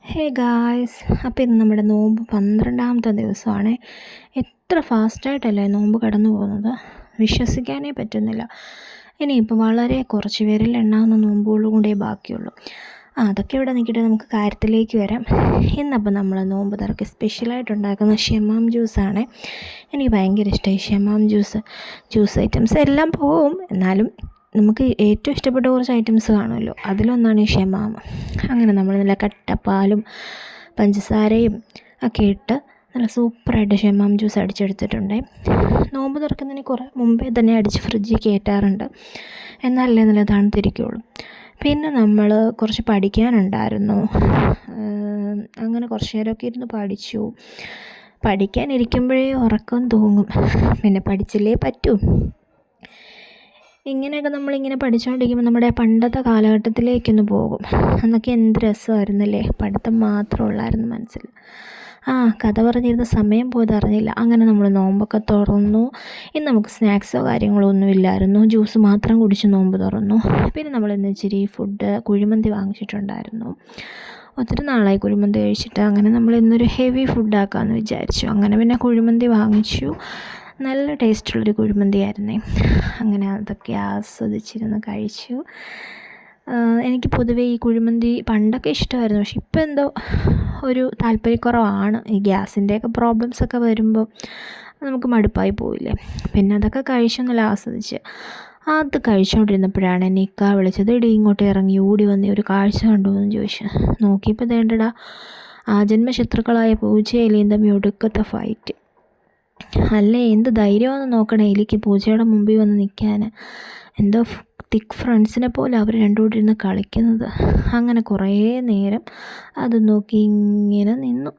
Hey guys, അപ്പോൾ ഇന്ന് നമ്മുടെ നോമ്പ് 12ാമത്തെ ദിവസമാണ്. എത്ര ഫാസ്റ്റായിട്ടല്ലേ നോമ്പ് കടന്നു പോകുന്നത്, വിശ്വസിക്കാനേ പറ്റുന്നില്ല. ഇനിയിപ്പോൾ വളരെ കുറച്ച് പേരിൽ എണ്ണാവുന്ന നോമ്പുകളും കൂടെ ബാക്കിയുള്ളൂ. അതൊക്കെ ഇവിടെ നിൽക്കട്ടെ, നമുക്ക് കാര്യത്തിലേക്ക് വരാം. ഇന്നപ്പോൾ നമ്മൾ നോമ്പ് തുറക്ക് സ്പെഷ്യലായിട്ട് ഉണ്ടാക്കുന്ന ഷമാം ജ്യൂസാണ്. എനിക്ക് ഭയങ്കര ഇഷ്ടമായി ഷമാം ജ്യൂസ് ഐറ്റംസ് എല്ലാം പോവും, എന്നാലും നമുക്ക് ഏറ്റവും ഇഷ്ടപ്പെട്ട കുറച്ച് ഐറ്റംസ് കാണുമല്ലോ, അതിലൊന്നാണ് ഈ ഷമാം. അങ്ങനെ നമ്മൾ നല്ല കട്ടപ്പാലും പഞ്ചസാരയും ഒക്കെ ഇട്ട് നല്ല സൂപ്പറായിട്ട് ഷമാം ജ്യൂസ് അടിച്ചെടുത്തിട്ടുണ്ട്. നോമ്പ് തുറക്കുന്നതിന് കുറേ മുമ്പേ തന്നെ അടിച്ച് ഫ്രിഡ്ജിൽ കയറ്റാറുണ്ട്, എന്നാലല്ലേ നല്ല തണുത്തിരിക്കുകയുള്ളൂ. പിന്നെ നമ്മൾ കുറച്ച് പഠിക്കാനുണ്ടായിരുന്നു, അങ്ങനെ കുറച്ച് നേരമൊക്കെ ഇരുന്ന് പഠിച്ചു. പഠിക്കാനിരിക്കുമ്പോഴേ ഉറക്കം തൂങ്ങും, പിന്നെ പഠിച്ചില്ലേ പറ്റൂ. ഇങ്ങനെയൊക്കെ നമ്മളിങ്ങനെ പഠിച്ചുകൊണ്ടിരിക്കുമ്പോൾ നമ്മുടെ പണ്ടത്തെ കാലഘട്ടത്തിലേക്കൊന്ന് പോകും. അന്നൊക്കെ എന്ത് രസമായിരുന്നല്ലേ, പഠിത്തം മാത്രമുള്ളായിരുന്നു മനസ്സിൽ. കഥ പറഞ്ഞിരുന്ന സമയം പോയത് അറിഞ്ഞില്ല. അങ്ങനെ നമ്മൾ നോമ്പൊക്കെ തുറന്നു. ഇന്ന് നമുക്ക് സ്നാക്സോ കാര്യങ്ങളോ ഒന്നും ഇല്ലായിരുന്നു, ജ്യൂസ് മാത്രം കുടിച്ച് നോമ്പ് തുറന്നു. പിന്നെ നമ്മളിന്ന് ഇച്ചിരി കുഴിമന്തി വാങ്ങിച്ചിട്ടുണ്ടായിരുന്നു. ഒത്തിരി നാളായി കുഴിമന്തി കഴിച്ചിട്ട്. അങ്ങനെ നമ്മൾ ഇന്നൊരു ഹെവി ഫുഡാക്കാമെന്ന് വിചാരിച്ചു. അങ്ങനെ പിന്നെ കുഴിമന്തി വാങ്ങിച്ചു. നല്ല ടേസ്റ്റുള്ളൊരു കുഴിമന്തിയായിരുന്നേ. അങ്ങനെ അതൊക്കെ ആസ്വദിച്ചിരുന്ന് കഴിച്ചു. എനിക്ക് പൊതുവേ ഈ കുഴിമന്തി പണ്ടൊക്കെ ഇഷ്ടമായിരുന്നു, പക്ഷെ ഇപ്പോൾ എന്തോ ഒരു താല്പര്യക്കുറവാണ്. ഈ ഗ്യാസിൻ്റെയൊക്കെ പ്രോബ്ലംസൊക്കെ വരുമ്പോൾ നമുക്ക് മടുപ്പായി പോയില്ലേ. പിന്നെ അതൊക്കെ കഴിച്ചൊന്നല്ല ആസ്വദിച്ച്. അത് കഴിച്ചുകൊണ്ടിരുന്നപ്പോഴാണ് എന്നെ ഇക്ക വിളിച്ചത്. ഇടി ഇങ്ങോട്ട് ഇറങ്ങി ഓടി വന്ന് ഒരു കാഴ്ച കണ്ടു എന്ന് ചോദിച്ചു. നോക്കിയപ്പോൾ വേണ്ടടാ, ജന്മശത്രുക്കളായ പൂച്ചയിലേയും തമ്മിൽ ഒടുക്കത്തെ ഫൈറ്റ്. അല്ലേ, എന്ത് ധൈര്യമാണെന്ന് നോക്കണേ എലിക്ക് പൂച്ചയുടെ മുമ്പിൽ വന്ന് നിൽക്കാൻ. എന്തോ തിക്ക് ഫ്രണ്ട്സിനെ പോലെ അവർ രണ്ടുകൂടി ഇരുന്ന് കളിക്കുന്നത്. അങ്ങനെ കുറേ നേരം അത് നോക്കി ഇങ്ങനെ നിന്നു.